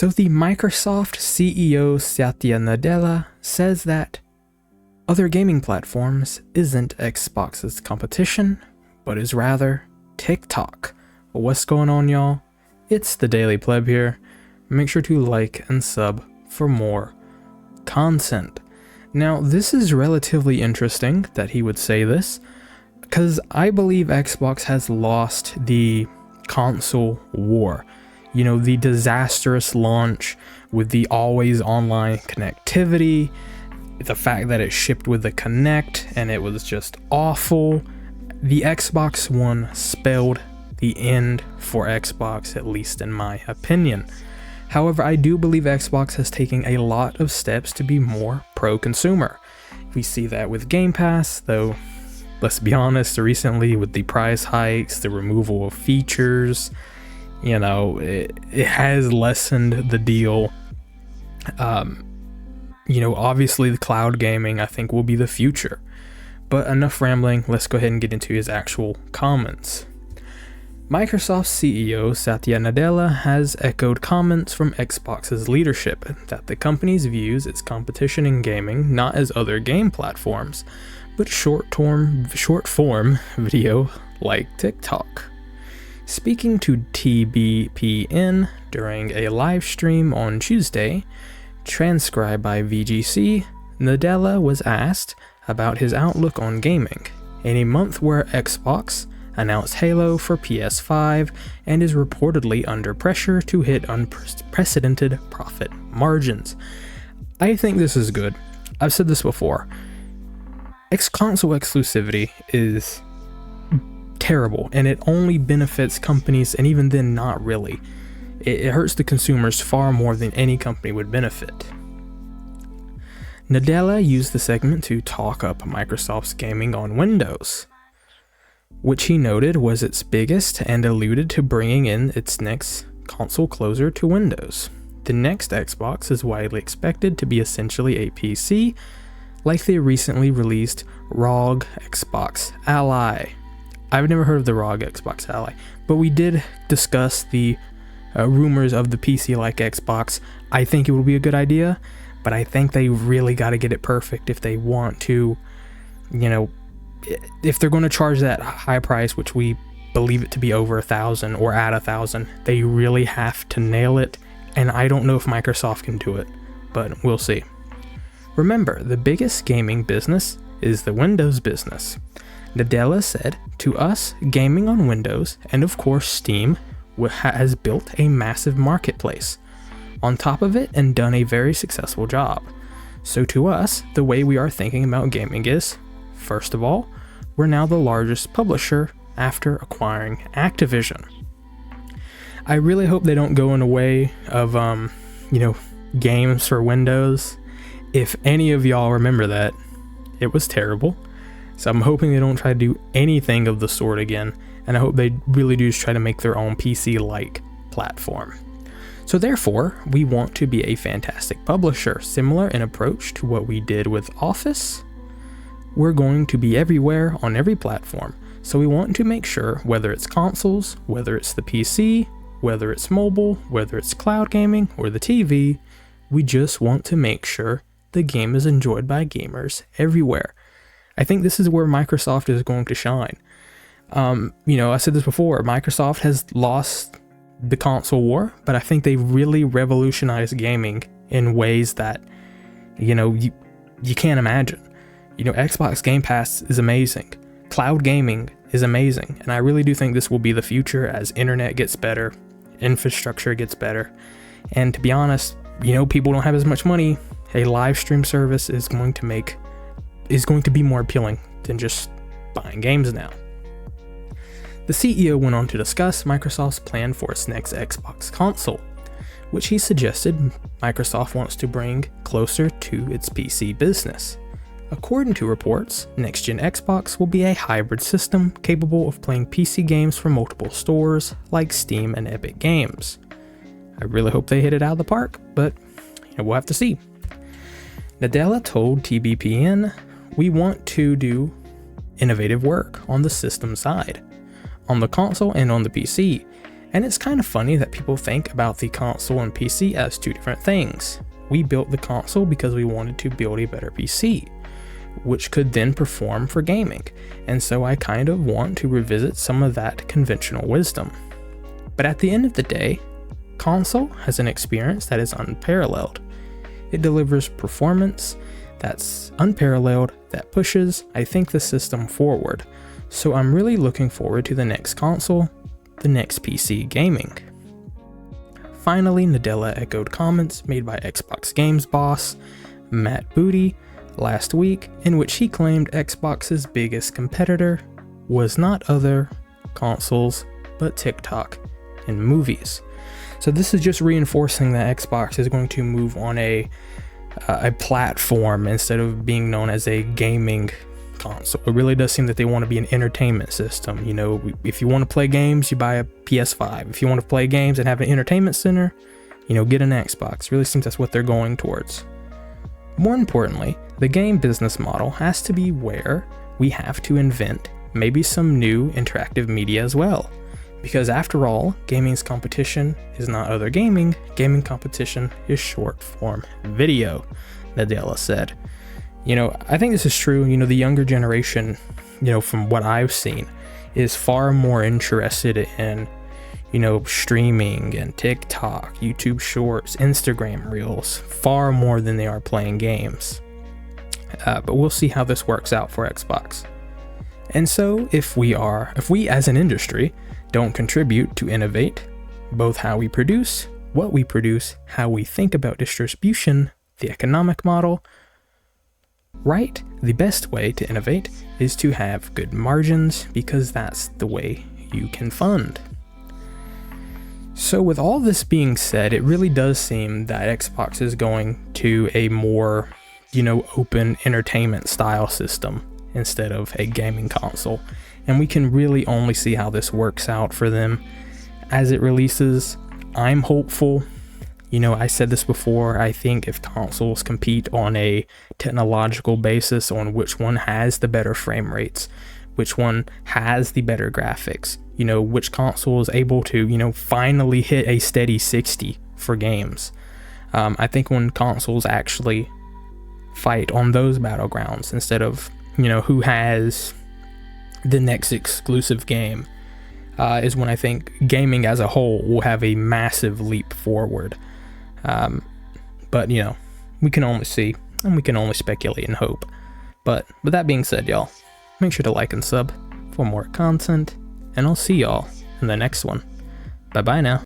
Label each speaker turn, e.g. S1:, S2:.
S1: So the Microsoft CEO Satya Nadella says that other gaming platforms isn't Xbox's competition, but is rather TikTok. Well, what's going on, y'all? It's the Daily Pleb here. Make sure to like and sub for more content. Now, this is relatively interesting that he would say this, because I believe Xbox has lost the console war. You know, the disastrous launch with the always online connectivity, the fact that it shipped with the Kinect and it was just awful. The Xbox One spelled the end for Xbox, at least in my opinion. However, I do believe Xbox has taken a lot of steps to be more pro-consumer. We see that with Game Pass, though, let's be honest, recently with the price hikes, the removal of features, you know, it has lessened the deal. You know, obviously the cloud gaming, I think, will be the future. But enough rambling, let's go ahead and get into his actual comments. Microsoft CEO Satya Nadella has echoed comments from Xbox's leadership that the company views its competition in gaming not as other game platforms, but short-form video like TikTok. Speaking to TBPN during a live stream on Tuesday, transcribed by VGC, Nadella was asked about his outlook on gaming in a month where Xbox announced Halo for PS5 and is reportedly under pressure to hit unprecedented profit margins. I think this is good. I've said this before. Console exclusivity is terrible, and it only benefits companies, and even then not really. It hurts the consumers far more than any company would benefit. Nadella used the segment to talk up Microsoft's gaming on Windows, which he noted was its biggest, and alluded to bringing in its next console closer to Windows. The next Xbox is widely expected to be essentially a PC, like the recently released ROG Xbox Ally. I've never heard of the ROG Xbox Ally, but we did discuss the rumors of the PC-like Xbox. I think it would be a good idea, but I think they really got to get it perfect if they want to, you know, if they're going to charge that high price, which we believe it to be over 1,000 or at 1,000, they really have to nail it, and I don't know if Microsoft can do it, but we'll see. Remember, the biggest gaming business is the Windows business. Nadella said, "To us, gaming on Windows, and of course Steam, has built a massive marketplace on top of it and done a very successful job. So to us, the way we are thinking about gaming is, first of all, we're now the largest publisher after acquiring Activision." I really hope they don't go in a way of, you know, games for Windows. If any of y'all remember that, it was terrible. So I'm hoping they don't try to do anything of the sort again, and I hope they really do try to make their own PC-like platform. So therefore, we want to be a fantastic publisher, similar in approach to what we did with Office. We're going to be everywhere on every platform, so we want to make sure, whether it's consoles, whether it's the PC, whether it's mobile, whether it's cloud gaming, or the TV, we just want to make sure the game is enjoyed by gamers everywhere. I think this is where Microsoft is going to shine. You know, I said this before, Microsoft has lost the console war, but I think they really revolutionized gaming in ways that, you know, you can't imagine. You know, Xbox Game Pass is amazing. Cloud gaming is amazing. And I really do think this will be the future as internet gets better, infrastructure gets better. And to be honest, you know, people don't have as much money. A live stream service is going to be more appealing than just buying games now. The CEO went on to discuss Microsoft's plan for its next Xbox console, which he suggested Microsoft wants to bring closer to its PC business. According to reports, next-gen Xbox will be a hybrid system capable of playing PC games from multiple stores like Steam and Epic Games. I really hope they hit it out of the park, but you know, we'll have to see. Nadella told TBPN, "We want to do innovative work on the system side, on the console and on the PC, And it's kind of funny that people think about the console and PC as two different things. We built the console because we wanted to build a better PC, which could then perform for gaming, and so I kind of want to revisit some of that conventional wisdom. But at the end of the day, console has an experience that is unparalleled. It delivers performance that's unparalleled, that pushes, I think, the system forward. So I'm really looking forward to the next console, the next PC gaming. Finally, Nadella echoed comments made by Xbox Games boss Matt Booty last week, in which he claimed Xbox's biggest competitor was not other consoles but TikTok and movies. So this is just reinforcing that Xbox is going to move on a platform instead of being known as a gaming console. It really does seem that they want to be an entertainment system. You know, if you want to play games, you buy a PS5. If you want to play games and have an entertainment center, you know, get an Xbox. It really seems that's what they're going towards. More importantly, the game business model has to be where we have to invent maybe some new interactive media as well. Because after all, gaming's competition is not other gaming competition is short form video, Nadella said. You know, I think this is true. You know, the younger generation, you know, from what I've seen, is far more interested in, you know, streaming and TikTok, YouTube Shorts, Instagram Reels, far more than they are playing games. But we'll see how this works out for Xbox. And so if we as an industry don't contribute to innovate both how we produce, what we produce, how we think about distribution, the economic model, right, the best way to innovate is to have good margins, because that's the way you can fund. So with all this being said, it really does seem that Xbox is going to a more, you know, open entertainment style system instead of a gaming console. And we can really only see how this works out for them as it releases. I'm hopeful. You know, I said this before, I think if consoles compete on a technological basis on which one has the better frame rates, which one has the better graphics, you know, which console is able to, you know, finally hit a steady 60 for games. I think when consoles actually fight on those battlegrounds instead of, you know, who has the next exclusive game, is when I think gaming as a whole will have a massive leap forward. But, you know, we can only see, and we can only speculate and hope. But with that being said, y'all, make sure to like and sub for more content, and I'll see y'all in the next one. Bye bye now.